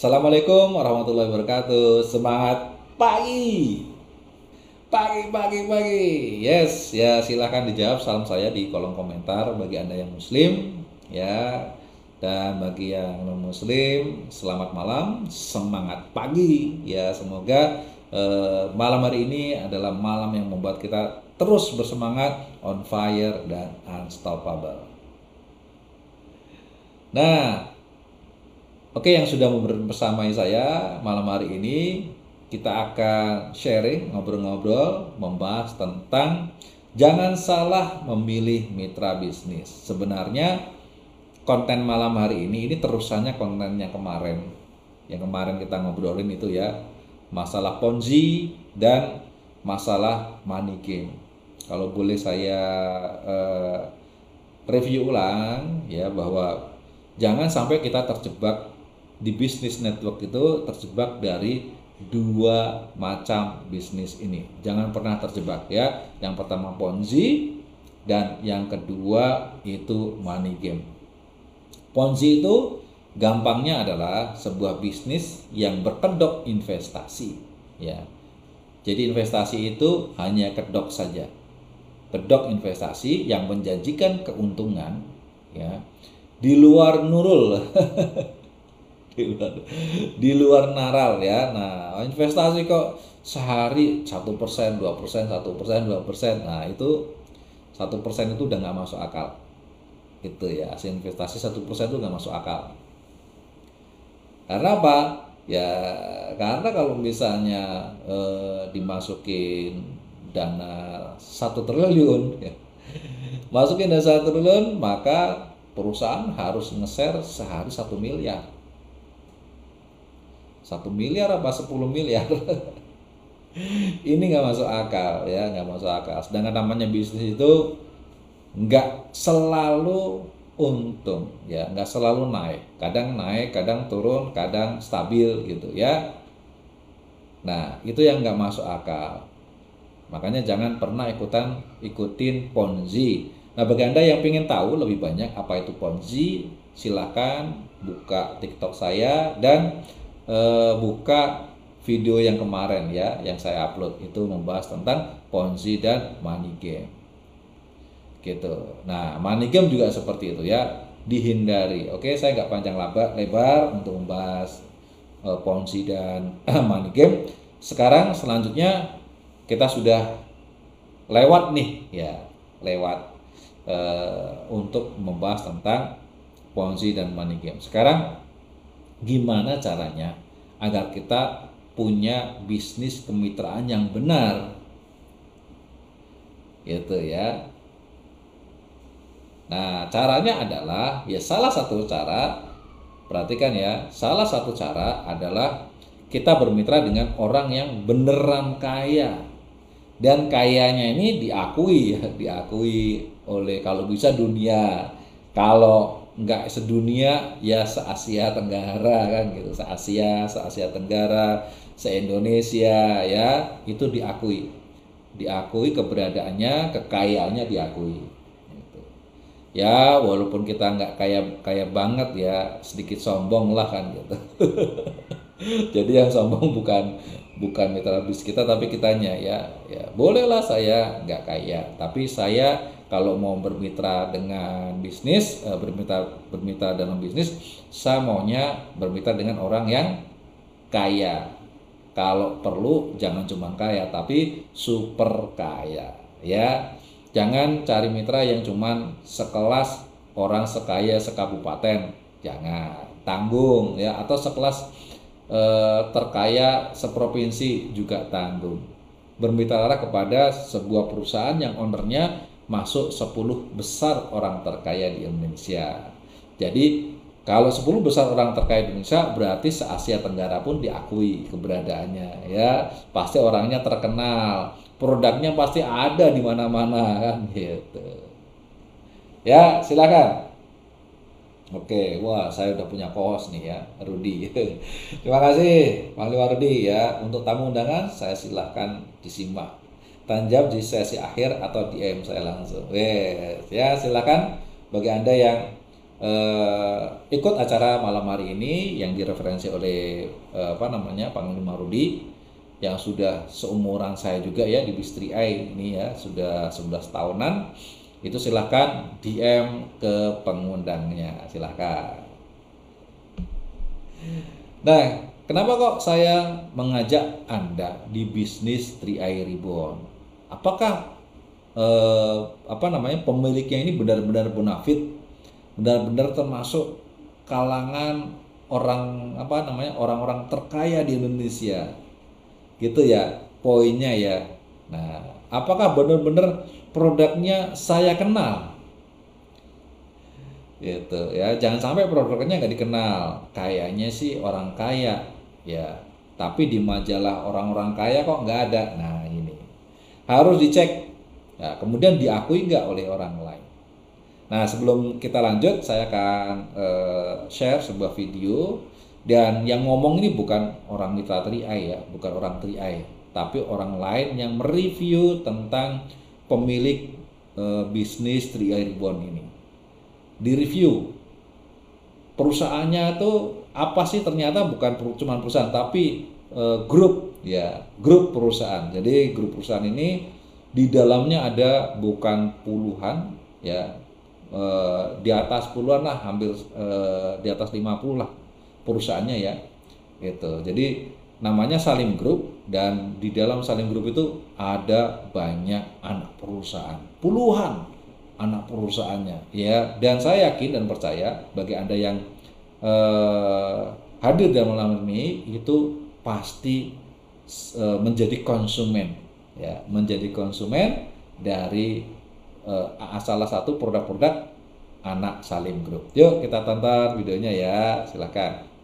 Assalamualaikum warahmatullahi wabarakatuh. Semangat pagi. Pagi. Yes, ya silahkan dijawab salam saya di kolom komentar bagi Anda yang muslim ya. Dan bagi yang non muslim, selamat malam, semangat pagi ya. Semoga malam hari ini adalah malam yang membuat kita terus bersemangat, on fire dan unstoppable. Nah, oke, yang sudah bersamai saya malam hari ini, kita akan sharing, ngobrol-ngobrol, membahas tentang jangan salah memilih mitra bisnis. Sebenarnya konten malam hari ini terusannya konten yang kemarin. Yang kemarin kita ngobrolin itu ya, masalah Ponzi dan masalah money game. Kalau boleh saya review ulang ya, bahwa jangan sampai kita terjebak di bisnis network itu, terjebak dari dua macam bisnis ini. Jangan pernah terjebak ya. Yang pertama Ponzi dan yang kedua itu money game. Ponzi itu gampangnya adalah sebuah bisnis yang berkedok investasi ya. Jadi investasi itu hanya kedok saja. Kedok investasi yang menjanjikan keuntungan ya di luar nurul. di luar naral ya. Nah, investasi kok sehari 1%, 2%, 1%, 2%. Nah, itu 1% itu udah nggak masuk akal. Itu ya, hasil investasi 1% itu nggak masuk akal. Karena apa? Ya, karena kalau misalnya dimasukin dana 1 triliun ya, masukin dana 1 triliun, maka perusahaan harus nge-share sehari 1 miliar. 1 miliar apa 10 miliar. Ini nggak masuk akal ya, nggak masuk akal. Sedangkan namanya bisnis itu nggak selalu untung ya, nggak selalu naik, kadang turun, kadang stabil gitu ya. Nah, itu yang nggak masuk akal. Makanya jangan pernah ikutin Ponzi. Nah, bagi Anda yang ingin tahu lebih banyak apa itu Ponzi, silakan buka TikTok saya dan buka video yang kemarin ya, yang saya upload itu membahas tentang Ponzi dan money game gitu. Nah, money game juga seperti itu ya, dihindari. Oke, saya nggak panjang lebar untuk membahas Ponzi dan money game. Sekarang selanjutnya kita sudah lewat nih ya, untuk membahas tentang Ponzi dan money game. Sekarang gimana caranya agar kita punya bisnis kemitraan yang benar gitu ya. Nah, caranya adalah ya, salah satu cara, perhatikan ya, salah satu cara adalah kita bermitra dengan orang yang beneran kaya, dan kayanya ini diakui ya, diakui oleh kalau bisa dunia, kalau nggak sedunia ya se-Asia Tenggara kan gitu, se-Asia Tenggara, se-Indonesia ya, itu diakui keberadaannya, kekayaannya diakui gitu. Ya walaupun kita nggak kaya banget ya, sedikit sombong lah kan gitu. Jadi yang sombong bukan mitra bisnis kita, tapi kitanya ya bolehlah saya nggak kaya, tapi saya kalau mau bermitra dengan bisnis, bermitra dalam bisnis, saya maunya bermitra dengan orang yang kaya. Kalau perlu jangan cuma kaya, tapi super kaya ya. Jangan cari mitra yang cuma sekelas orang sekaya sekabupaten, jangan, tanggung ya. Atau sekelas terkaya seprovinsi juga tanggung. Bermitralah kepada sebuah perusahaan yang ownernya masuk 10 besar orang terkaya di Indonesia. Jadi kalau 10 besar orang terkaya di Indonesia, berarti se-Asia Tenggara pun diakui keberadaannya ya. Pasti orangnya terkenal, produknya pasti ada di mana-mana kan gitu. Ya, silakan. Oke, wah saya udah punya co-host nih ya, Rudi. Terima kasih Panglima Rudi ya. Untuk tamu undangan saya silahkan disimak. Tanjab di sesi akhir atau DM saya langsung. Wes, ya silakan bagi Anda yang ikut acara malam hari ini yang direferensi oleh Panglima Rudi yang sudah seumuran saya juga ya di Bistri AI ini ya, sudah 11 tahunan. Itu silahkan DM ke pengundangnya, silahkan. Nah, kenapa kok saya mengajak Anda di bisnis 3i Reborn? Apakah pemiliknya ini benar-benar bonafit, benar-benar termasuk kalangan orang-orang terkaya di Indonesia, gitu ya poinnya ya. Nah, apakah benar-benar produknya saya kenal, gitu ya? Jangan sampai produknya nggak dikenal, kayaknya sih orang kaya ya, tapi di majalah orang-orang kaya kok nggak ada. Nah, ini harus dicek ya, kemudian diakui nggak oleh orang lain. Nah, sebelum kita lanjut, saya akan share sebuah video. Dan yang ngomong ini bukan orang mitra 3i ya, bukan orang 3i, tapi orang lain yang mereview tentang pemilik bisnis 3i Reborn ini. Di review perusahaannya tuh apa sih, ternyata bukan cuma perusahaan, tapi grup ya, grup perusahaan. Jadi grup perusahaan ini di dalamnya ada bukan puluhan ya, di atas puluhan lah, hampir di atas 50 lah perusahaannya ya, gitu. Jadi namanya Salim Group, dan di dalam Salim Group itu ada banyak anak perusahaan, puluhan anak perusahaannya ya. Dan saya yakin dan percaya bagi Anda yang hadir dalam malam ini itu pasti menjadi konsumen ya, menjadi konsumen dari salah satu produk-produk anak Salim Group. Yuk kita tonton videonya ya, silakan.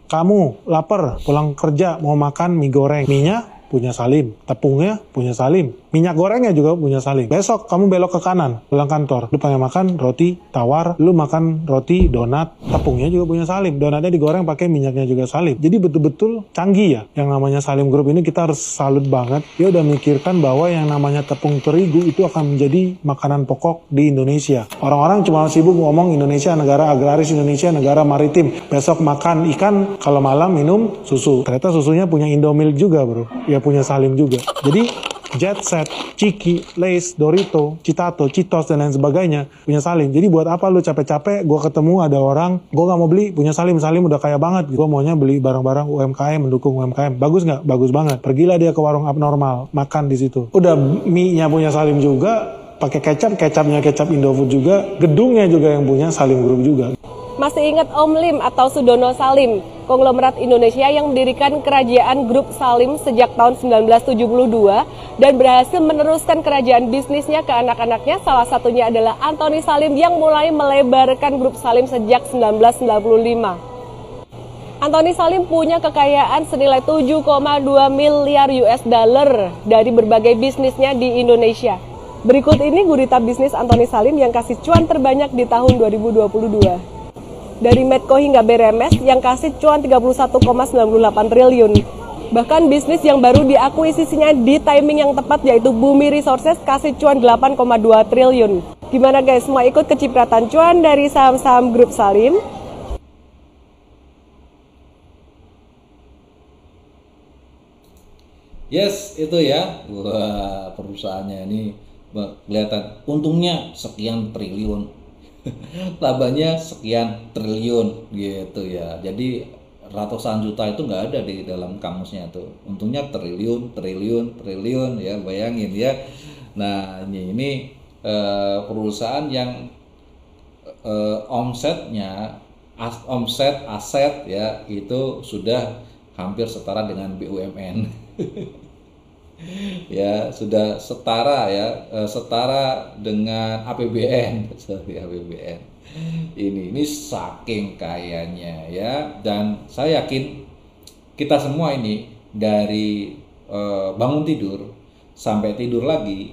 Kamu lapar, pulang kerja mau makan mie goreng, minyak punya Salim, tepungnya punya Salim, minyak gorengnya juga punya Salim. Besok kamu belok ke kanan, pulang kantor, lu pengen makan roti tawar, lu makan roti donat, tepungnya juga punya Salim, donatnya digoreng pakai minyaknya juga Salim. Jadi betul-betul canggih ya, yang namanya Salim Group ini. Kita harus salut banget, dia udah mikirkan bahwa yang namanya tepung terigu itu akan menjadi makanan pokok di Indonesia. Orang-orang cuma sibuk ngomong Indonesia negara agraris, Indonesia negara maritim, besok makan ikan, kalau malam minum susu. Ternyata susunya punya Indomilk juga bro, ya punya Salim juga. Jadi Jet Set, Chiki, Lay's, Dorito, Citato, Cheetos, dan lain sebagainya punya Salim. Jadi buat apa lu capek-capek gue ketemu ada orang, gue gak mau beli, punya Salim. Salim udah kaya banget, gue maunya beli barang-barang UMKM, mendukung UMKM. Bagus nggak? Bagus banget. Pergilah dia ke warung abnormal, makan di situ. Udah mie-nya punya Salim juga, pakai kecap, kecapnya kecap Indofood juga, gedungnya juga yang punya Salim Group juga. Masih ingat Om Lim atau Sudono Salim, konglomerat Indonesia yang mendirikan kerajaan grup Salim sejak tahun 1972 dan berhasil meneruskan kerajaan bisnisnya ke anak-anaknya. Salah satunya adalah Antoni Salim yang mulai melebarkan grup Salim sejak 1995. Antoni Salim punya kekayaan senilai 7,2 miliar US dollar dari berbagai bisnisnya di Indonesia. Berikut ini gurita bisnis Antoni Salim yang kasih cuan terbanyak di tahun 2022. Dari Medco hingga Beremes yang kasih cuan 31,98 triliun. Bahkan bisnis yang baru diakuisisinya di timing yang tepat yaitu Bumi Resources kasih cuan 8,2 triliun. Gimana guys, mau ikut kecipratan cuan dari saham-saham grup Salim? Yes, itu ya. Wah, perusahaannya ini kelihatan untungnya sekian triliun. Labanya sekian triliun gitu ya. Jadi ratusan juta itu nggak ada di dalam kamusnya tuh. Untungnya triliun, triliun, triliun ya, bayangin ya. Nah ini perusahaan yang omset aset ya itu sudah hampir setara dengan BUMN. Ya sudah setara ya, setara dengan APBN. Sorry, APBN ini saking kayanya ya. Dan saya yakin kita semua ini dari bangun tidur sampai tidur lagi,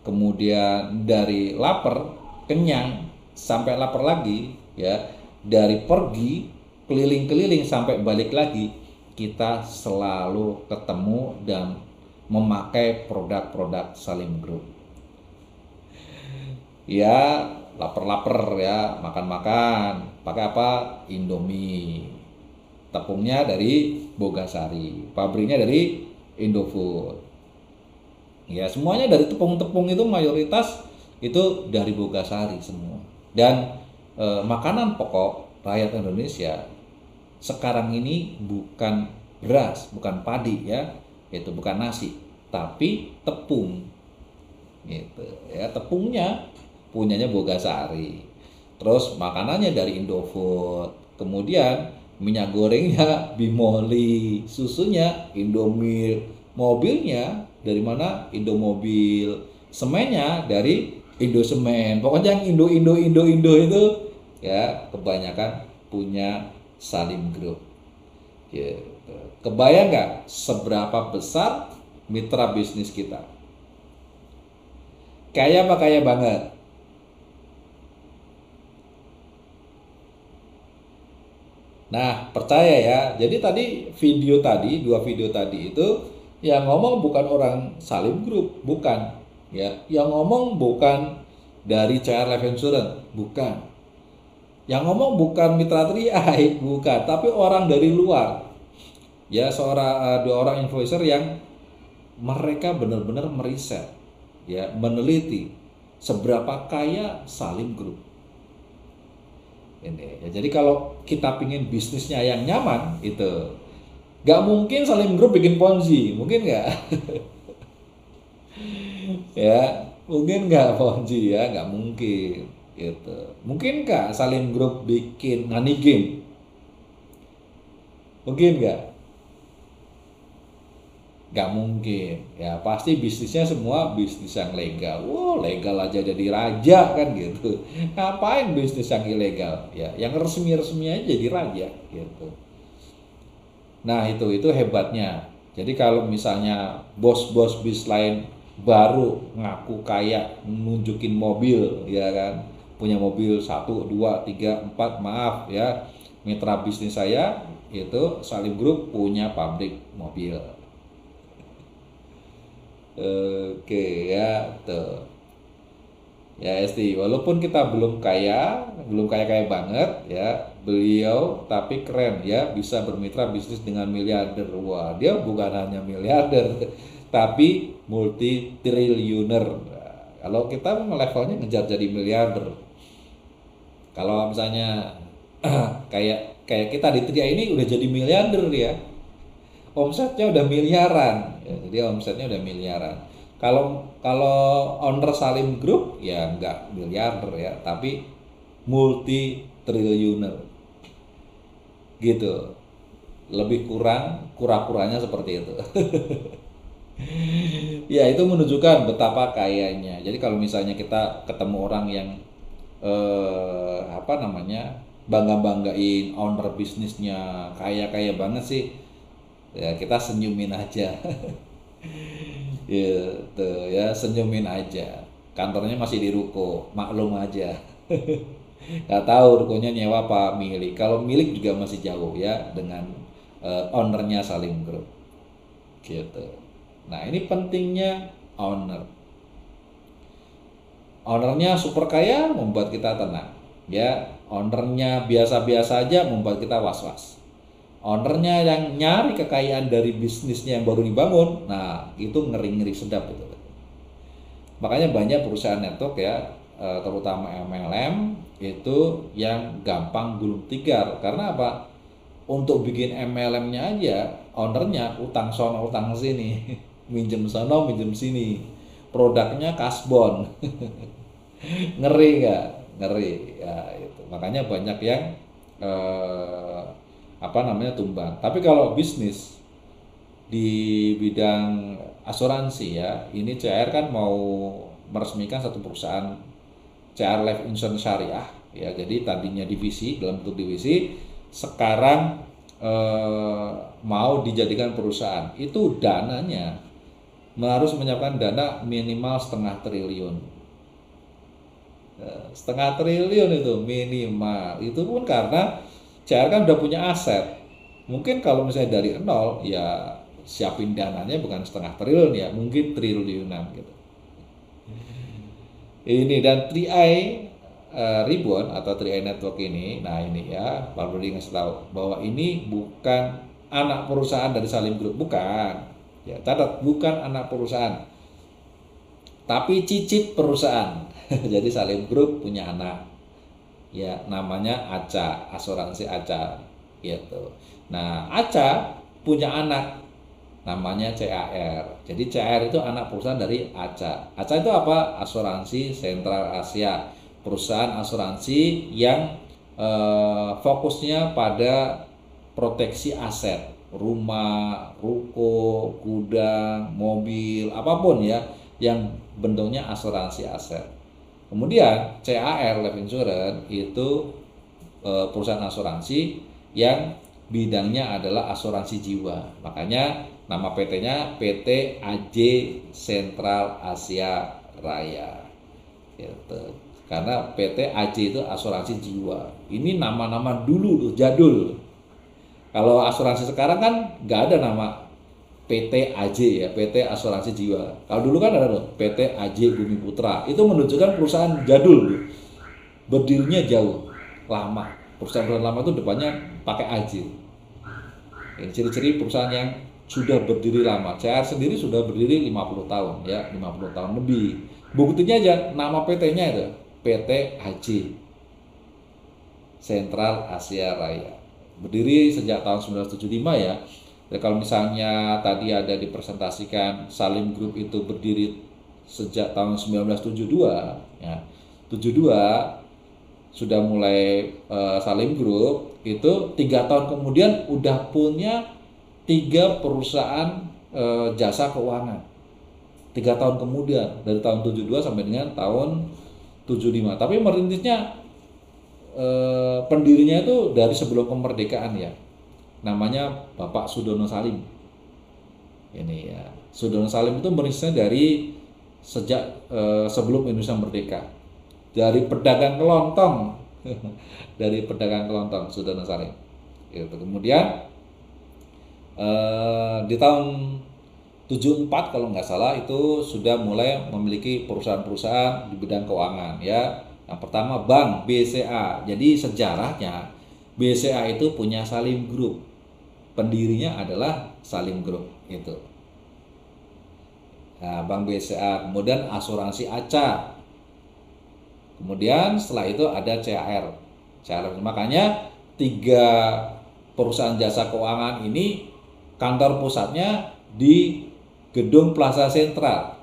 kemudian dari lapar kenyang sampai lapar lagi ya, dari pergi keliling-keliling sampai balik lagi, kita selalu ketemu dan memakai produk-produk Salim Group. Ya, lapar-lapar ya, makan-makan, pakai apa? Indomie. Tepungnya dari Bogasari, pabriknya dari Indofood. Ya, semuanya dari tepung-tepung itu mayoritas itu dari Bogasari semua. Dan makanan pokok rakyat Indonesia sekarang ini bukan beras, bukan padi ya, itu bukan nasi, tapi tepung. Gitu ya, tepungnya punyanya Bogasari. Terus makanannya dari Indofood. Kemudian minyak gorengnya Bimoli, susunya Indomilk, mobilnya dari mana? Indomobil, semennya dari Indosemen. Pokoknya yang Indo itu ya kebanyakan punya Salim Group. Gitu. Kebayang nggak seberapa besar mitra bisnis kita? Kaya apa kaya banget? Nah, percaya ya. Jadi tadi dua video tadi itu yang ngomong bukan orang Salim Group, bukan. Ya, yang ngomong bukan dari CR Life Insurance, bukan. Yang ngomong bukan Mitra Triai, bukan, tapi orang dari luar. Ya, dua orang influencer yang mereka benar-benar meriset, ya, meneliti seberapa kaya Salim Group. Ini ya, jadi kalau kita pingin bisnisnya yang nyaman itu nggak mungkin Salim Group bikin ponzi, mungkin nggak? Ya, mungkin nggak ponzi ya, nggak mungkin gitu. Mungkin nggak Salim Group bikin money game? Mungkin nggak? Nggak mungkin ya, pasti bisnisnya semua bisnis yang legal. Wow, legal aja jadi raja kan gitu. Ngapain bisnis yang ilegal ya, yang resmi-resmi aja jadi raja gitu. Nah itu hebatnya. Jadi kalau misalnya bos-bos bis lain baru ngaku kaya, nunjukin mobil ya kan, punya mobil 1, 2, 3, 4, maaf ya, mitra bisnis saya itu Salim Group punya pabrik mobil. Oke ya tuh ya Esti, walaupun kita belum kaya banget ya, beliau tapi keren ya, bisa bermitra bisnis dengan miliarder. Wah, dia bukan hanya miliarder tapi multi triliuner. Nah, kalau kita levelnya ngejar jadi miliarder, kalau misalnya kayak kita di Tria ini udah jadi miliarder ya, omsetnya udah miliaran ya, jadi omsetnya udah miliaran. Kalau owner Salim Group ya nggak miliarder ya, tapi multi triliuner gitu. Lebih kurang kura-kuranya seperti itu. Ya, itu menunjukkan betapa kayanya. Jadi kalau misalnya kita ketemu orang yang bangga-banggain owner bisnisnya kaya banget sih, ya kita senyumin aja. Gitu ya, senyumin aja. Kantornya masih di ruko, maklum aja. Nggak tahu rukonya nyewa apa milik. Kalau milik juga masih jauh ya dengan ownernya Salim Group. Gitu. Nah, ini pentingnya owner. Ownernya super kaya membuat kita tenang. Ya, ownernya biasa-biasa aja membuat kita was-was. Ownernya yang nyari kekayaan dari bisnisnya yang baru dibangun, nah itu ngeri-ngeri sedap itu. Makanya banyak perusahaan network ya, terutama MLM itu yang gampang gulung tikar. Karena apa? Untuk bikin MLM-nya aja, ownernya utang sono utang sini, minjem sono minjem sini, produknya kasbon. Ngeri nggak? Ngeri ya itu. Makanya banyak yang tumbang. Tapi kalau bisnis di bidang asuransi ya, ini CR kan mau meresmikan satu perusahaan CR Life Insurance Syariah ya. Jadi tadinya divisi, dalam bentuk divisi, sekarang mau dijadikan perusahaan. Itu dananya harus menyiapkan dana minimal 0,5 triliun. 0,5 triliun itu minimal. Itu pun karena CR kan udah punya aset. Mungkin kalau misalnya dari nol ya siapin dananya bukan 0,5 triliun ya, mungkin triliunan gitu. Ini dan Tri Ribbon atau 3i Network ini, nah ini ya, Pak Brody ngasih tahu bahwa ini bukan anak perusahaan dari Salim Group, bukan. Ya, catat, bukan anak perusahaan, tapi cicit perusahaan. Jadi Salim Group punya anak, ya namanya ACA, asuransi ACA, gitu. Nah, ACA punya anak, namanya CAR. Jadi CAR itu anak perusahaan dari ACA. ACA itu apa? Asuransi Sentral Asia, perusahaan asuransi yang fokusnya pada proteksi aset, rumah, ruko, gudang, mobil, apapun ya, yang bentuknya asuransi aset. Kemudian CAR Life Insurance itu perusahaan asuransi yang bidangnya adalah asuransi jiwa. Makanya nama PT-nya PT AJ Sentral Asia Raya. Gitu. Karena PT AJ itu asuransi jiwa. Ini nama-nama dulu tuh, jadul. Kalau asuransi sekarang kan nggak ada nama PT AJ ya, PT Asuransi Jiwa. Kalau dulu kan ada tuh PT AJ Bumi Putra. Itu menunjukkan perusahaan jadul tuh. Berdirinya jauh, lama. Perusahaan lama itu depannya pakai AJ. Ini ciri-ciri perusahaan yang sudah berdiri lama. CR sendiri sudah berdiri 50 tahun ya, 50 tahun lebih. Buktinya aja nama PT-nya itu PT AJ Sentral Asia Raya. Berdiri sejak tahun 1975 ya. Jadi kalau misalnya tadi ada dipresentasikan Salim Group itu berdiri sejak tahun 1972 ya. 72 sudah mulai Salim Group itu 3 tahun kemudian udah punya 3 perusahaan jasa keuangan. 3 tahun kemudian dari tahun 72 sampai dengan tahun 75. Tapi merintisnya pendirinya itu dari sebelum kemerdekaan ya. Namanya Bapak Sudono Salim. Ini ya, Sudono Salim itu merintisnya dari sejak sebelum Indonesia merdeka. Dari pedagang kelontong, dari pedagang kelontong Sudono Salim. Gitu. Kemudian di tahun 74 kalau nggak salah itu sudah mulai memiliki perusahaan-perusahaan di bidang keuangan ya. Yang pertama Bank BCA. Jadi sejarahnya BCA itu punya Salim Group. Pendirinya adalah Salim Group itu. Nah, Bank BCA, kemudian asuransi ACA. Kemudian setelah itu ada CAR. Makanya 3 perusahaan jasa keuangan ini kantor pusatnya di Gedung Plaza Sentral.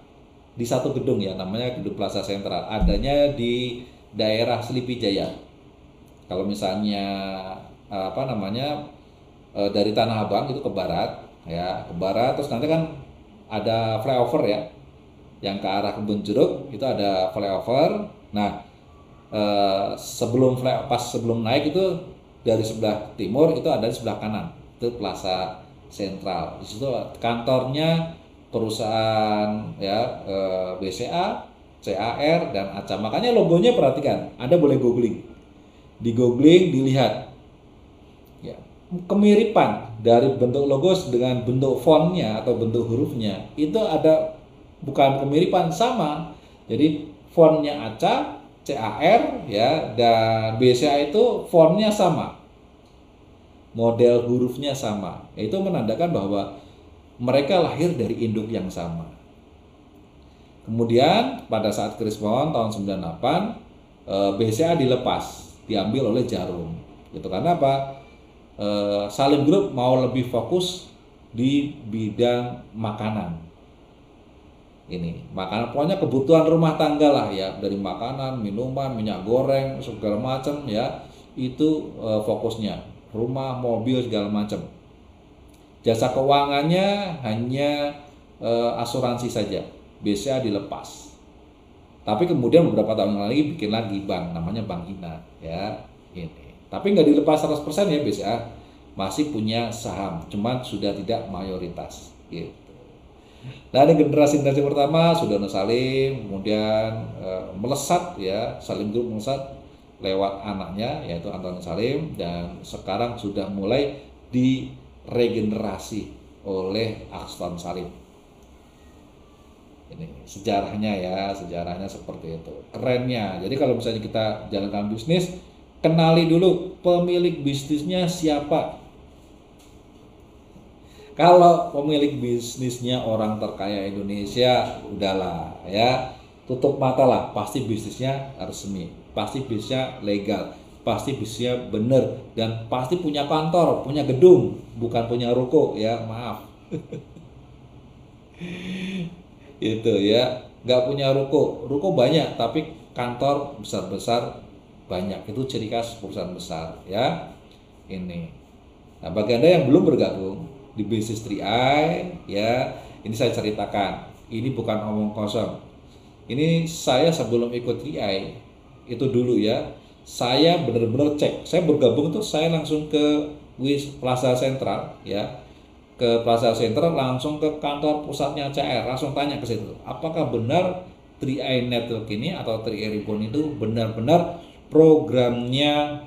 Di satu gedung ya, namanya Gedung Plaza Sentral. Adanya di daerah Selipi Jaya. Kalau misalnya dari Tanah Abang itu ke barat ya, ke barat terus nanti kan ada flyover ya. Yang ke arah Kebun Jeruk itu ada flyover. Nah, sebelum naik itu dari sebelah timur itu ada di sebelah kanan. Itu Plaza Sentral. Di situ kantornya perusahaan ya BCA, CAR dan ACA. Makanya logonya perhatikan, Anda boleh googling. Di googling dilihat ya, kemiripan dari bentuk logo dengan bentuk fontnya atau bentuk hurufnya itu ada, bukan kemiripan, sama. Jadi fontnya ACA, CAR ya, dan BCA itu fontnya sama, model hurufnya sama. Itu menandakan bahwa mereka lahir dari induk yang sama. Kemudian pada saat Krismon tahun 98 BCA dilepas, diambil oleh Jarum. Gitu. Karena apa? Salim Group mau lebih fokus di bidang makanan. Ini makanan, pokoknya kebutuhan rumah tangga lah ya, dari makanan, minuman, minyak goreng, segala macam ya, itu fokusnya. Rumah, mobil, segala macam. Jasa keuangannya hanya asuransi saja. BCA dilepas. Tapi kemudian beberapa tahun lagi bikin lagi bank, namanya Bank Ina ya. Ini. Tapi nggak dilepas 100% ya BCA. Masih punya saham, cuman sudah tidak mayoritas gitu. Nah, ini generasi pertama Sudono Salim, kemudian melesat ya, Salim Group melesat lewat anaknya yaitu Antoni Salim, dan sekarang sudah mulai diregenerasi oleh Axton Salim. Ini sejarahnya ya, sejarahnya seperti itu. Kerennya. Jadi kalau misalnya kita jalankan bisnis, kenali dulu pemilik bisnisnya siapa. Kalau pemilik bisnisnya orang terkaya Indonesia, udahlah ya, tutup mata lah, pasti bisnisnya resmi, pasti bisnisnya legal, pasti bisnisnya bener, dan pasti punya kantor, punya gedung, bukan punya ruko ya, maaf. Itu ya, nggak punya ruko banyak, tapi kantor besar-besar banyak, itu ciri khas perusahaan besar ya. Ini. Nah, bagi Anda yang belum bergabung di bisnis 3i ya, ini saya ceritakan, ini bukan omong kosong. Ini saya sebelum ikut 3i itu dulu ya, saya benar-benar cek. Saya bergabung tuh saya langsung ke Plaza Central ya, ke Plaza Central, langsung ke kantor pusatnya CR, langsung tanya ke situ, apakah benar 3i Network ini atau 3i Ribbon itu benar-benar programnya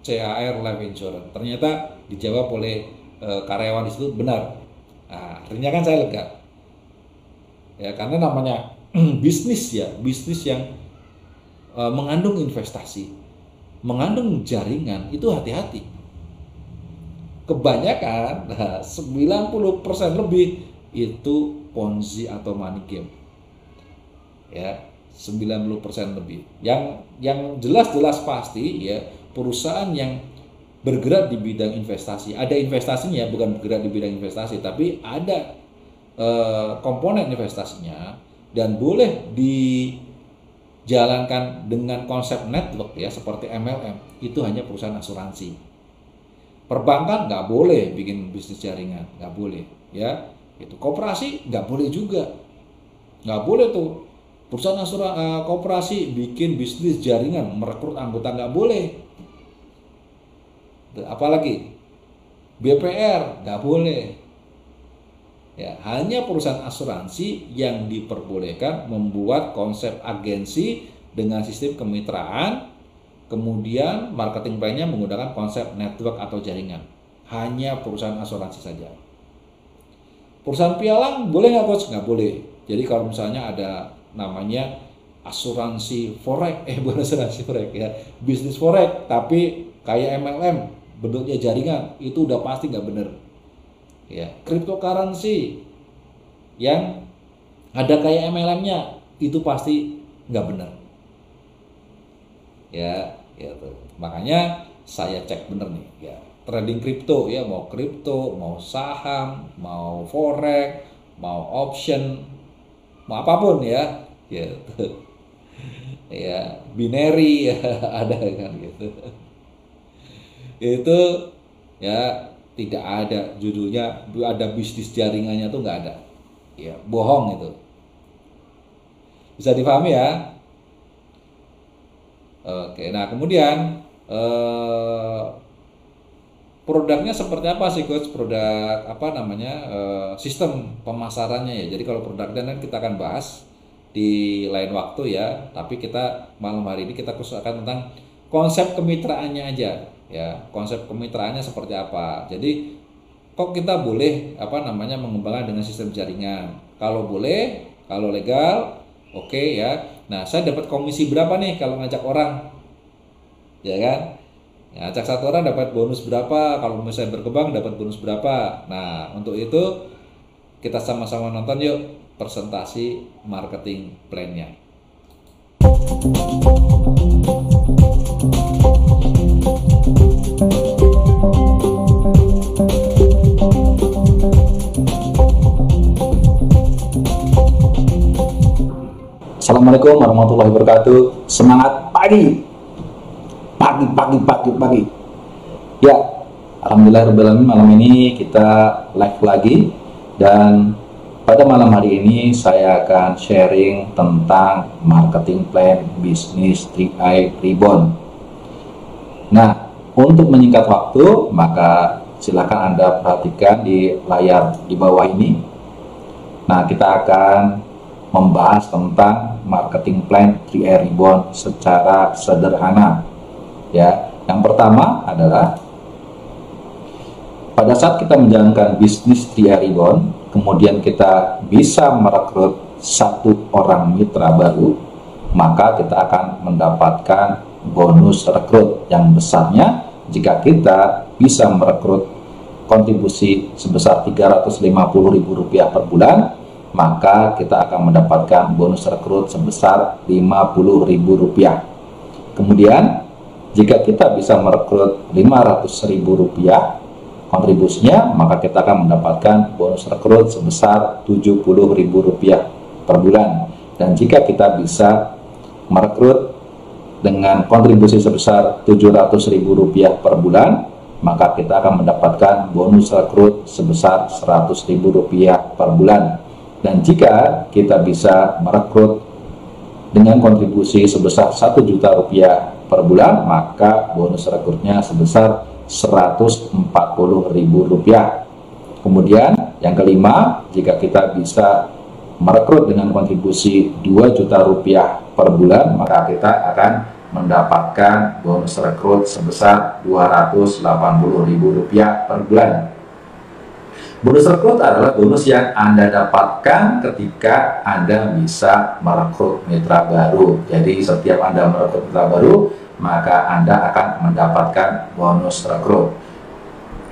CAR Life Insurance. Ternyata dijawab oleh karyawan di situ benar. Nah, akhirnya kan saya lega ya, karena namanya bisnis ya, bisnis yang mengandung investasi, mengandung jaringan, itu hati-hati. Kebanyakan 90% lebih itu Ponzi atau money game ya, 90% lebih. Yang jelas-jelas pasti ya, perusahaan yang bergerak di bidang investasi, ada investasinya, bukan bergerak di bidang investasi, tapi ada komponen investasinya, dan boleh dijalankan dengan konsep network ya, seperti MLM, itu hanya perusahaan asuransi. Perbankan nggak boleh bikin bisnis jaringan, nggak boleh ya. Itu koperasi nggak boleh juga, nggak boleh tuh perusahaan koperasi bikin bisnis jaringan, merekrut anggota, nggak boleh. Apalagi BPR nggak boleh ya, hanya perusahaan asuransi yang diperbolehkan membuat konsep agensi dengan sistem kemitraan, kemudian marketing plan-nya menggunakan konsep network atau jaringan. Hanya perusahaan asuransi saja. Perusahaan pialang boleh nggak coach? Nggak boleh. Jadi kalau misalnya ada namanya asuransi forex, bukan asuransi forex ya, bisnis forex, tapi kayak MLM, bentuknya jaringan, itu udah pasti nggak bener ya. Cryptocurrency yang ada kayak MLM-nya, itu pasti nggak bener ya, gitu. Makanya saya cek bener nih ya, trading kripto ya, mau kripto, mau saham, mau forex, mau option, mau apapun ya, gitu ya, binary ya, ada kan gitu. Itu ya tidak ada judulnya, ada bisnis jaringannya tuh nggak ada ya, bohong itu. Bisa dipahami ya. Oke, nah kemudian produknya seperti apa sih coach? Produk apa namanya, sistem pemasarannya ya. Jadi kalau produknya nanti kita akan bahas di lain waktu ya, tapi kita malam hari ini kita khusus akan tentang konsep kemitraannya aja ya, konsep kemitraannya seperti apa. Jadi kok kita boleh apa namanya mengembangkan dengan sistem jaringan? Kalau boleh, kalau legal, oke ya. Nah, saya dapat komisi berapa nih kalau ngajak orang? Ya kan? Ya, ngajak satu orang dapat bonus berapa? Kalau misalnya berkembang dapat bonus berapa? Nah, untuk itu kita sama-sama nonton yuk presentasi marketing plan-nya. Assalamualaikum warahmatullahi wabarakatuh. Semangat pagi. Ya, alhamdulillahirobbilalamin, malam ini kita live lagi, dan pada malam hari ini saya akan sharing tentang marketing plan bisnis 3i Ribbon. Nah, untuk menyingkat waktu, maka silakan Anda perhatikan di layar di bawah ini. Nah, kita akan membahas tentang marketing plan 3i Ribbon secara sederhana. Ya, yang pertama adalah pada saat kita menjalankan bisnis 3i Ribbon, kemudian kita bisa merekrut satu orang mitra baru, maka kita akan mendapatkan bonus rekrut yang besarnya jika kita bisa merekrut kontribusi sebesar Rp350.000 per bulan, maka kita akan mendapatkan bonus rekrut sebesar Rp50.000. Kemudian jika kita bisa merekrut Rp500.000 kontribusinya, maka kita akan mendapatkan bonus rekrut sebesar Rp70.000 per bulan. Dan jika kita bisa merekrut dengan kontribusi sebesar Rp700.000 per bulan, maka kita akan mendapatkan bonus rekrut sebesar Rp100.000 per bulan. Dan jika kita bisa merekrut dengan kontribusi sebesar Rp1.000.000 per bulan, maka bonus rekrutnya sebesar Rp140.000. Kemudian yang kelima, jika kita bisa merekrut dengan kontribusi Rp2.000.000 per bulan, maka kita akan mendapatkan bonus rekrut sebesar Rp280.000 per bulan. Bonus rekrut adalah bonus yang Anda dapatkan ketika Anda bisa merekrut mitra baru. Jadi setiap Anda merekrut mitra baru, maka Anda akan mendapatkan bonus rekrut.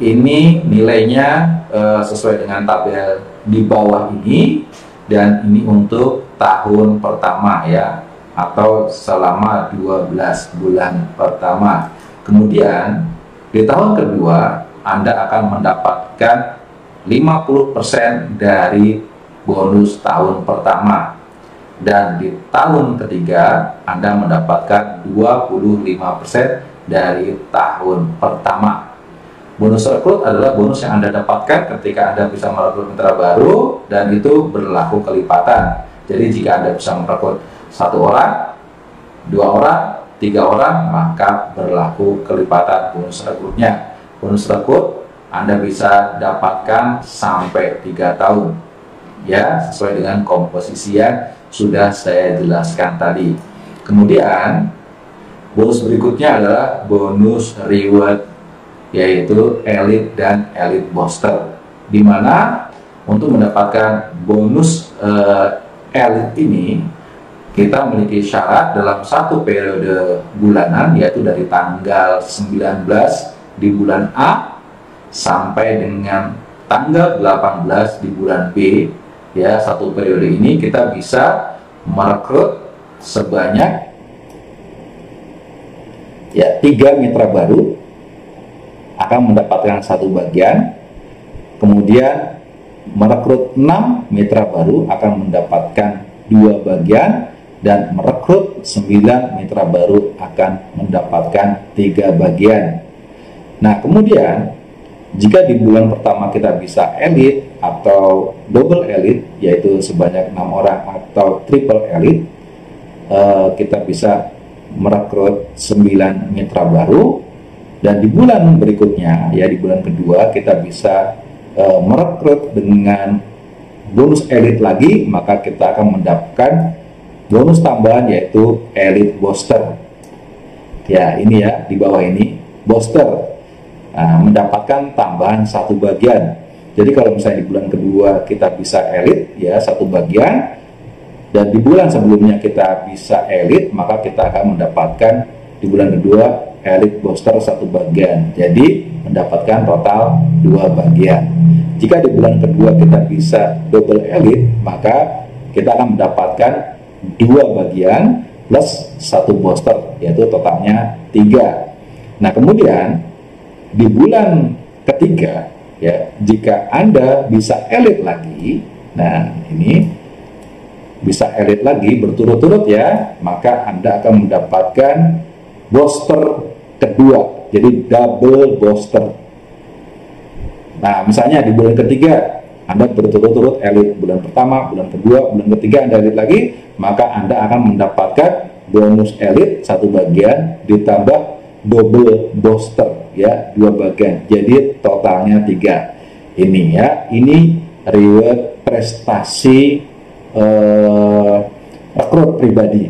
Ini nilainya sesuai dengan tabel di bawah ini, dan ini untuk tahun pertama ya, atau selama 12 bulan pertama. Kemudian di tahun kedua Anda akan mendapatkan 50% dari bonus tahun pertama, dan di tahun ketiga Anda mendapatkan 25% dari tahun pertama. Bonus rekrut adalah bonus yang Anda dapatkan ketika Anda bisa merekrut mitra baru, dan itu berlaku kelipatan. Jadi jika Anda bisa merekrut 1 orang, 2 orang, 3 orang, maka berlaku kelipatan bonus rekrutnya. Bonus rekrut Anda bisa dapatkan sampai 3 tahun ya, sesuai dengan komposisi yang sudah saya jelaskan tadi. Kemudian bonus berikutnya adalah bonus reward, yaitu elite dan elite booster, di mana untuk mendapatkan bonus elite ini kita memiliki syarat dalam satu periode bulanan, yaitu dari tanggal 19 di bulan A sampai dengan tanggal 18 di bulan B ya. Satu periode ini kita bisa merekrut sebanyak ya 3 mitra baru, akan mendapatkan 1 bagian. Kemudian merekrut 6 mitra baru akan mendapatkan 2 bagian, dan merekrut 9 mitra baru akan mendapatkan 3 bagian. Nah, kemudian jika di bulan pertama kita bisa elite atau double elite, yaitu sebanyak 6 orang, atau triple elite, kita bisa merekrut 9 mitra baru. Dan di bulan berikutnya, ya di bulan kedua, kita bisa merekrut dengan bonus elite lagi, maka kita akan mendapatkan bonus tambahan, yaitu elite booster. Ya, ini ya di bawah ini booster. Mendapatkan tambahan 1 bagian. Jadi kalau misalnya di bulan kedua kita bisa elite ya 1 bagian, dan di bulan sebelumnya kita bisa elite, maka kita akan mendapatkan di bulan kedua elite booster 1 bagian. Jadi mendapatkan total 2 bagian. Jika di bulan kedua kita bisa double elite, maka kita akan mendapatkan 2 bagian plus 1 booster, yaitu totalnya 3. Nah, kemudian di bulan ketiga ya, jika Anda bisa elite lagi, nah ini bisa elite lagi berturut-turut ya, maka Anda akan mendapatkan booster kedua, jadi double booster. Nah, misalnya di bulan ketiga Anda berturut-turut elite, bulan pertama, bulan kedua, bulan ketiga Anda elite lagi, maka Anda akan mendapatkan bonus elite 1 bagian ditambah double booster ya 2 bagian, jadi totalnya 3. Ini ya, ini reward prestasi rekrut pribadi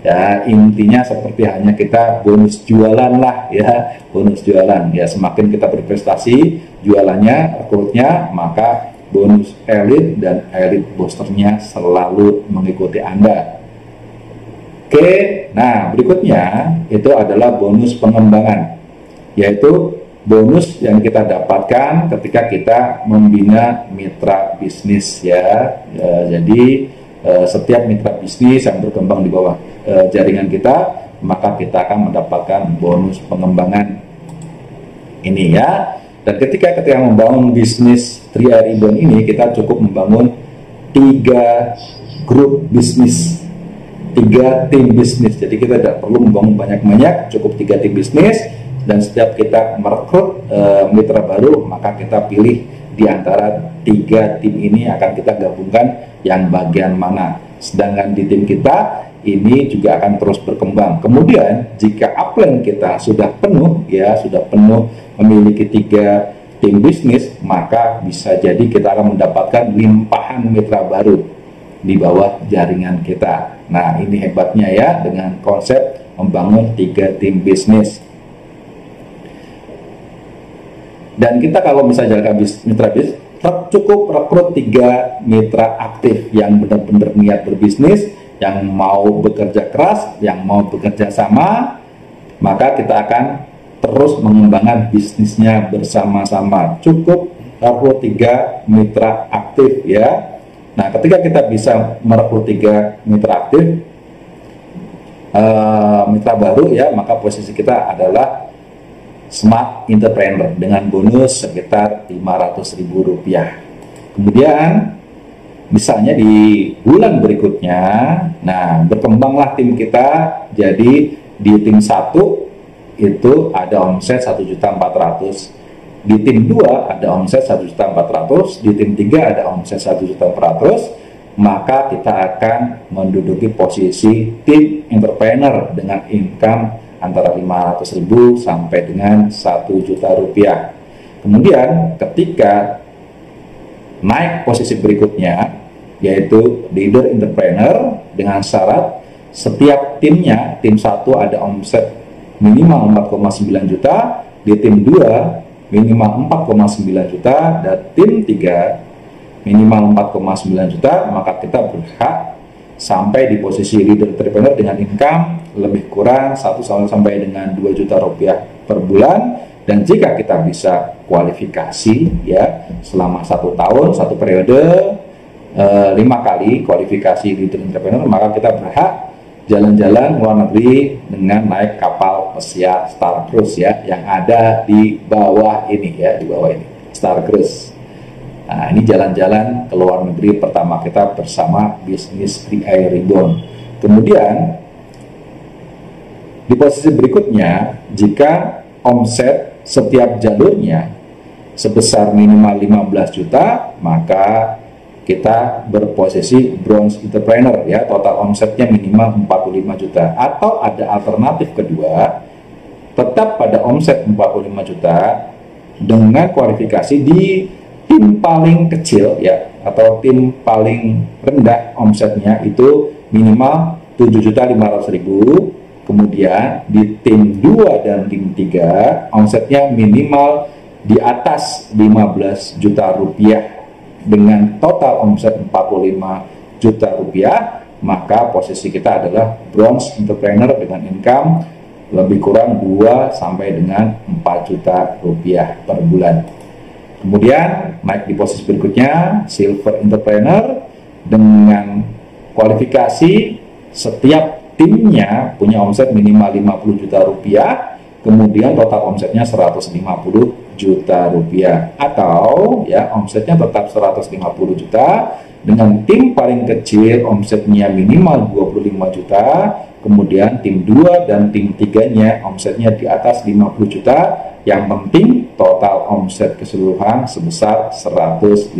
ya. Intinya seperti hanya kita bonus jualan lah ya, bonus jualan ya. Semakin kita berprestasi jualannya, rekrutnya, maka bonus elit dan elit boosternya selalu mengikuti Anda. Oke, nah berikutnya itu adalah bonus pengembangan, yaitu bonus yang kita dapatkan ketika kita membina mitra bisnis ya. Jadi setiap mitra bisnis yang berkembang di bawah jaringan kita, maka kita akan mendapatkan bonus pengembangan ini ya. Dan ketika membangun bisnis 3i Ribbon ini, kita cukup membangun 3 grup bisnis, 3 tim bisnis. Jadi kita tidak perlu membangun banyak-banyak, cukup 3 tim bisnis. Dan setiap kita merekrut mitra baru, maka kita pilih di antara 3 tim ini akan kita gabungkan yang bagian mana. Sedangkan di tim kita ini juga akan terus berkembang. Kemudian jika upline kita sudah penuh ya, sudah penuh memiliki 3 tim bisnis, maka bisa jadi kita akan mendapatkan limpahan mitra baru di bawah jaringan kita. Nah, ini hebatnya ya dengan konsep membangun 3 tim bisnis. Dan kita kalau misalnya jalankan mitra bisnis, cukup rekrut 3 mitra aktif yang benar-benar niat berbisnis, yang mau bekerja keras, yang mau bekerja sama, maka kita akan terus mengembangkan bisnisnya bersama-sama. Cukup rekrut 3 mitra aktif ya. Nah, ketika kita bisa merekrut 3 mitra aktif, mitra baru ya, maka posisi kita adalah Smart Entrepreneur dengan bonus sekitar Rp500.000. Kemudian misalnya di bulan berikutnya, nah berkembanglah tim kita, jadi di tim 1 itu ada omset 1.400.000, di tim 2 ada omset 1.400.000, di tim 3 ada omset 1.400.000, maka kita akan menduduki posisi tim entrepreneur dengan income antara 500.000 sampai dengan 1 juta rupiah. Kemudian ketika naik posisi berikutnya, yaitu leader entrepreneur, dengan syarat setiap timnya, tim 1 ada omset minimal 4,9 juta, di tim 2 minimal 4,9 juta, dan tim 3 minimal 4,9 juta, maka kita berhak sampai di posisi leader entrepreneur dengan income lebih kurang 1 sampai dengan 2 juta rupiah per bulan. Dan jika kita bisa kualifikasi ya selama 1 tahun, 1 periode 5 kali kualifikasi leader entrepreneur, maka kita berhak jalan-jalan luar negeri dengan naik kapal pesiar Star Cruise ya, yang ada di bawah ini ya, di bawah ini Star Cruise. Nah, ini jalan-jalan ke luar negeri pertama kita bersama bisnis 3i Ribbon. Kemudian di posisi berikutnya, jika omset setiap jalurnya sebesar minimal 15 juta, maka kita berposisi bronze entrepreneur ya, total omsetnya minimal 45 juta. Atau ada alternatif kedua, tetap pada omset 45 juta dengan kualifikasi di tim paling kecil ya, atau tim paling rendah omsetnya itu minimal 7.500.000. Kemudian di tim 2 dan tim 3 omsetnya minimal di atas 15 juta rupiah dengan total omset 45 juta rupiah, maka posisi kita adalah bronze entrepreneur dengan income lebih kurang 2 sampai dengan 4 juta rupiah per bulan. Kemudian naik di posisi berikutnya, silver entrepreneur dengan kualifikasi setiap timnya punya omset minimal 50 juta rupiah, kemudian total omsetnya 150 juta rupiah, atau ya omsetnya tetap 150 juta dengan tim paling kecil omsetnya minimal 25 juta, kemudian tim 2 dan tim 3-nya omsetnya di atas 50 juta, yang penting total omset keseluruhan sebesar 150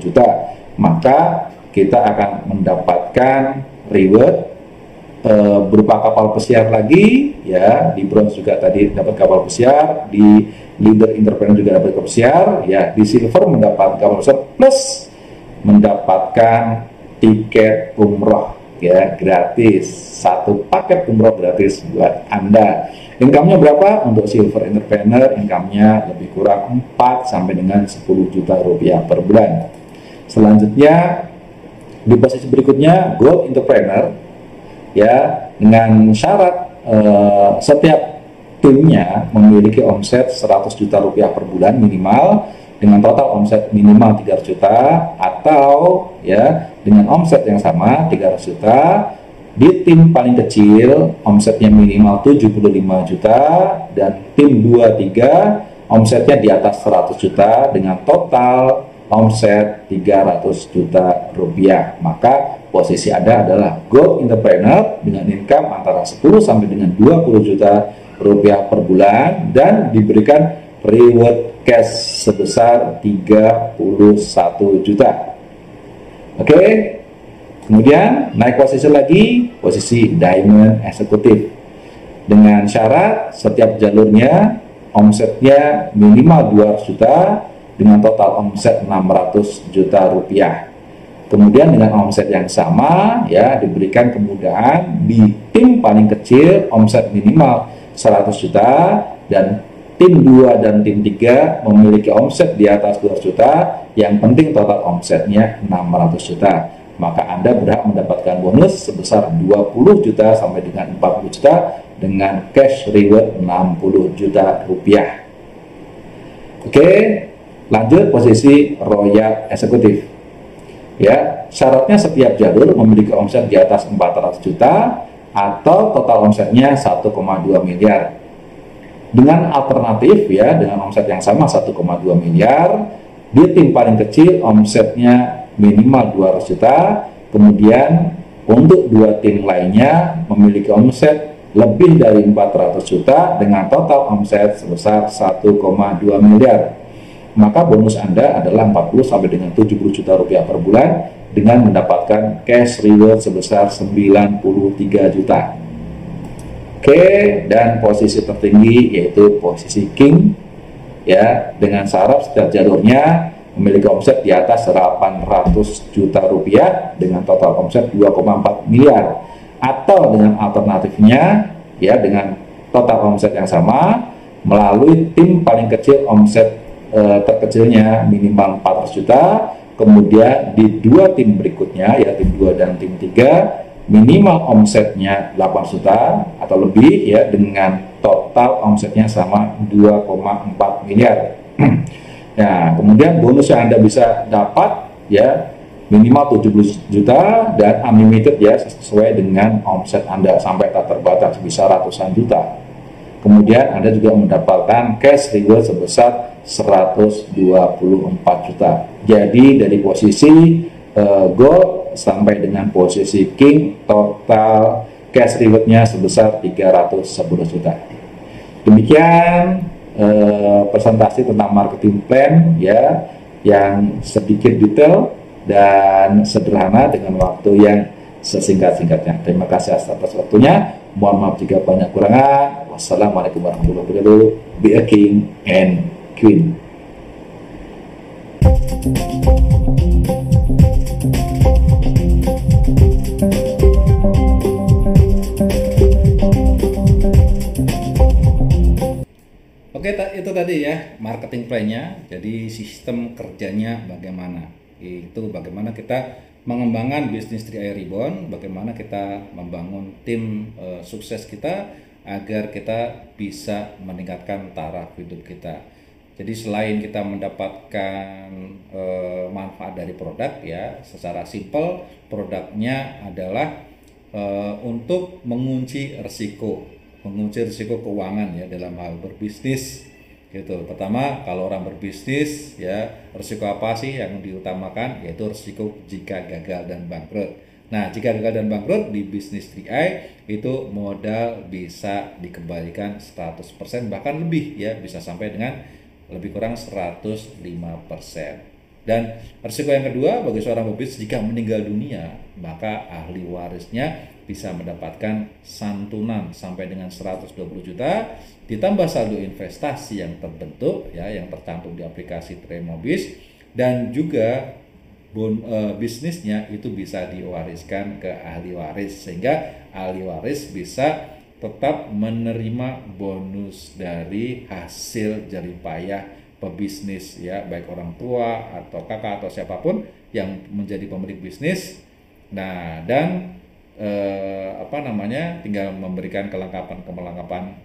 juta. Maka kita akan mendapatkan reward berupa kapal pesiar lagi ya, di bronze juga tadi dapat kapal pesiar, di leader entrepreneur juga dapat kapal pesiar ya, di silver mendapatkan kapal pesiar plus mendapatkan tiket umroh ya, gratis. Satu paket umroh gratis buat Anda. Income-nya berapa? Untuk silver entrepreneur, income-nya lebih kurang 4 sampai dengan 10 juta rupiah per bulan. Selanjutnya, di posisi berikutnya, gold entrepreneur, ya, dengan syarat setiap timnya memiliki omset 100 juta rupiah per bulan minimal, dengan total omset minimal 300 juta, atau ya dengan omset yang sama 300 juta. Di tim paling kecil omsetnya minimal 75 juta, dan tim 2-3 omsetnya di atas 100 juta dengan total omset 300 juta rupiah. Maka posisi Anda adalah gold entrepreneur dengan income antara 10 sampai dengan 20 juta rupiah per bulan dan diberikan reward cash sebesar 31 juta. Oke. Kemudian naik posisi lagi, posisi diamond eksekutif, dengan syarat setiap jalurnya omsetnya minimal 200 juta dengan total omset 600 juta rupiah. Kemudian dengan omset yang sama, ya, diberikan kemudahan di tim paling kecil omset minimal 100 juta, dan tim 2 dan tim 3 memiliki omset di atas 200 juta, yang penting total omsetnya 600 juta. Maka Anda berhak mendapatkan bonus sebesar 20 juta sampai dengan 40 juta dengan cash reward 60 juta rupiah. Oke, lanjut posisi royal eksekutif. Ya, syaratnya setiap jalur memiliki omset di atas 400 juta atau total omsetnya 1,2 miliar. Dengan alternatif, ya, dengan omset yang sama 1,2 miliar, di tim paling kecil omsetnya minimal 200 juta, kemudian untuk 2 tim lainnya memiliki omset lebih dari 400 juta dengan total omset sebesar 1,2 miliar. Maka bonus Anda adalah 40 sampai dengan 70 juta rupiah per bulan dengan mendapatkan cash reward sebesar 93 juta. Oke, dan posisi tertinggi yaitu posisi king, ya, dengan syarat setiap jalurnya memiliki omset di atas 800 juta rupiah dengan total omset 2,4 miliar, atau dengan alternatifnya, ya, dengan total omset yang sama melalui tim paling kecil omset terkecilnya minimal 400 juta, kemudian di 2 tim berikutnya, ya, tim 2 dan tim 3 minimal omsetnya 8 juta atau lebih, ya, dengan total omsetnya sama 2,4 miliar. Nah, kemudian bonus yang Anda bisa dapat, ya, minimal 70 juta dan unlimited, ya, sesuai dengan omset Anda sampai tak terbatas, bisa ratusan juta. Kemudian Anda juga mendapatkan cash reward sebesar 124 juta. Jadi dari posisi gold sampai dengan posisi king, total cash rewardnya sebesar 310 juta. Demikian presentasi tentang marketing plan, ya, yang sedikit detail dan sederhana dengan waktu yang sesingkat-singkatnya. Terima kasih atas waktunya. Mohon maaf jika banyak kurangan. Wassalamualaikum warahmatullahi wabarakatuh. Be a king and queen. Oke, itu tadi ya marketing plan-nya. Jadi sistem kerjanya bagaimana? Itu bagaimana kita mengembangkan bisnis 3i Reborn, bagaimana kita membangun tim sukses kita agar kita bisa meningkatkan taraf hidup kita. Jadi selain kita mendapatkan manfaat dari produk, ya, secara simpel produknya adalah untuk mengunci risiko keuangan, ya, dalam hal berbisnis gitu. Pertama, kalau orang berbisnis, ya, risiko apa sih yang diutamakan? Yaitu risiko jika gagal dan bangkrut. Nah, jika gagal dan bangkrut di bisnis 3i itu modal bisa dikembalikan 100% bahkan lebih, ya, bisa sampai dengan lebih kurang 105%. Dan risiko yang kedua bagi seorang pebisnis, jika meninggal dunia maka ahli warisnya bisa mendapatkan santunan sampai dengan 120 juta ditambah saldo investasi yang terbentuk, ya, yang tercantum di aplikasi Tremobis, dan juga bisnisnya itu bisa diwariskan ke ahli waris, sehingga ahli waris bisa tetap menerima bonus dari hasil jeripayah pebisnis ya, baik orang tua atau kakak atau siapapun yang menjadi pemilik bisnis. Nah, dan tinggal memberikan kelengkapan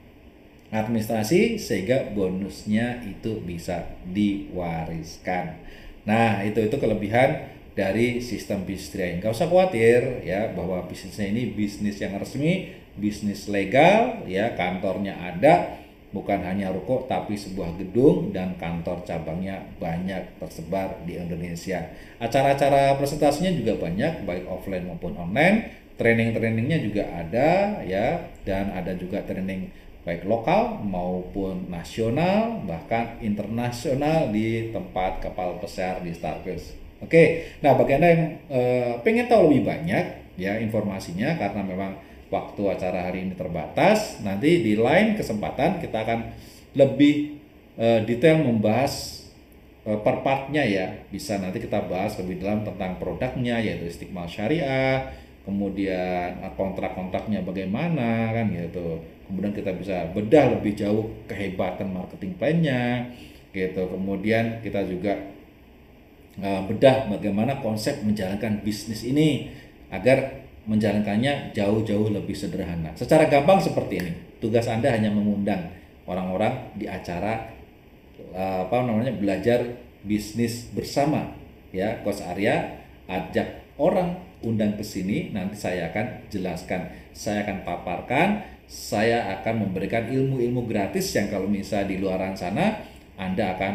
administrasi sehingga bonusnya itu bisa diwariskan. Nah, itu kelebihan dari sistem bisnis. Nggak usah khawatir ya bahwa bisnisnya ini bisnis yang resmi, bisnis legal ya, kantornya ada, bukan hanya ruko tapi sebuah gedung dan kantor cabangnya banyak tersebar di Indonesia. Acara-acara presentasinya juga banyak, baik offline maupun online. Training-trainingnya juga ada ya, dan ada juga training baik lokal maupun nasional, bahkan internasional di tempat kapal pesiar di Starfish. Oke, nah bagi Anda yang pengen tahu lebih banyak ya informasinya, karena memang waktu acara hari ini terbatas, nanti di lain kesempatan kita akan lebih detail membahas per partnya ya. Bisa nanti kita bahas lebih dalam tentang produknya, yaitu Istiqmal Syariah, kemudian kontrak-kontraknya bagaimana kan gitu. Kemudian kita bisa bedah lebih jauh kehebatan marketing plan-nya gitu. Kemudian kita juga bedah bagaimana konsep menjalankan bisnis ini agar menjalankannya jauh-jauh lebih sederhana. Secara gampang seperti ini. Tugas Anda hanya mengundang orang-orang di acara belajar bisnis bersama ya, Coach Arya ajak orang, undang ke sini, nanti saya akan jelaskan, saya akan paparkan, saya akan memberikan ilmu-ilmu gratis yang kalau misalnya di luaran sana Anda akan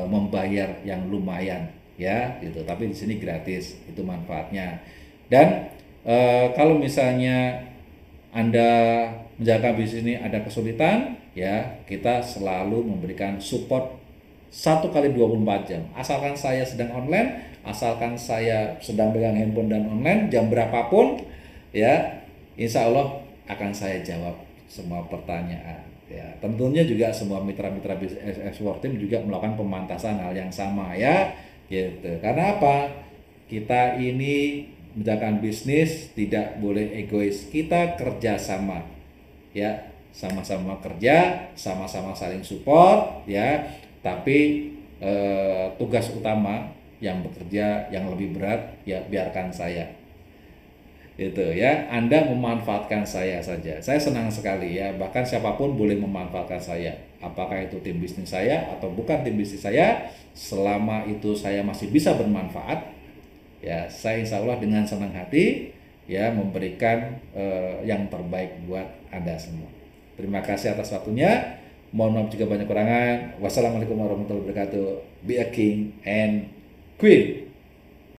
membayar yang lumayan ya gitu, tapi di sini gratis, itu manfaatnya. Dan kalau misalnya Anda menjaga bisnis ini ada kesulitan ya, kita selalu memberikan support 1x24 jam. Asalkan saya sedang online, asalkan saya sedang pegang handphone dan online, jam berapapun ya, insya Allah akan saya jawab semua pertanyaan ya. Tentunya juga semua mitra-mitra bisnis Export Team juga melakukan pemantasan hal yang sama ya gitu. Karena apa? Kita ini menjalankan bisnis tidak boleh egois, kita kerjasama ya, sama-sama kerja, sama-sama saling support ya. Tapi tugas utama yang bekerja yang lebih berat ya biarkan saya itu ya. Anda memanfaatkan saya saja, saya senang sekali ya, bahkan siapapun boleh memanfaatkan saya, apakah itu tim bisnis saya atau bukan tim bisnis saya, selama itu saya masih bisa bermanfaat ya, saya insya Allah dengan senang hati ya memberikan yang terbaik buat Anda semua. Terima kasih atas waktunya. Mohon maaf jika banyak kurangan. Wassalamualaikum warahmatullahi wabarakatuh. Be a king and queen.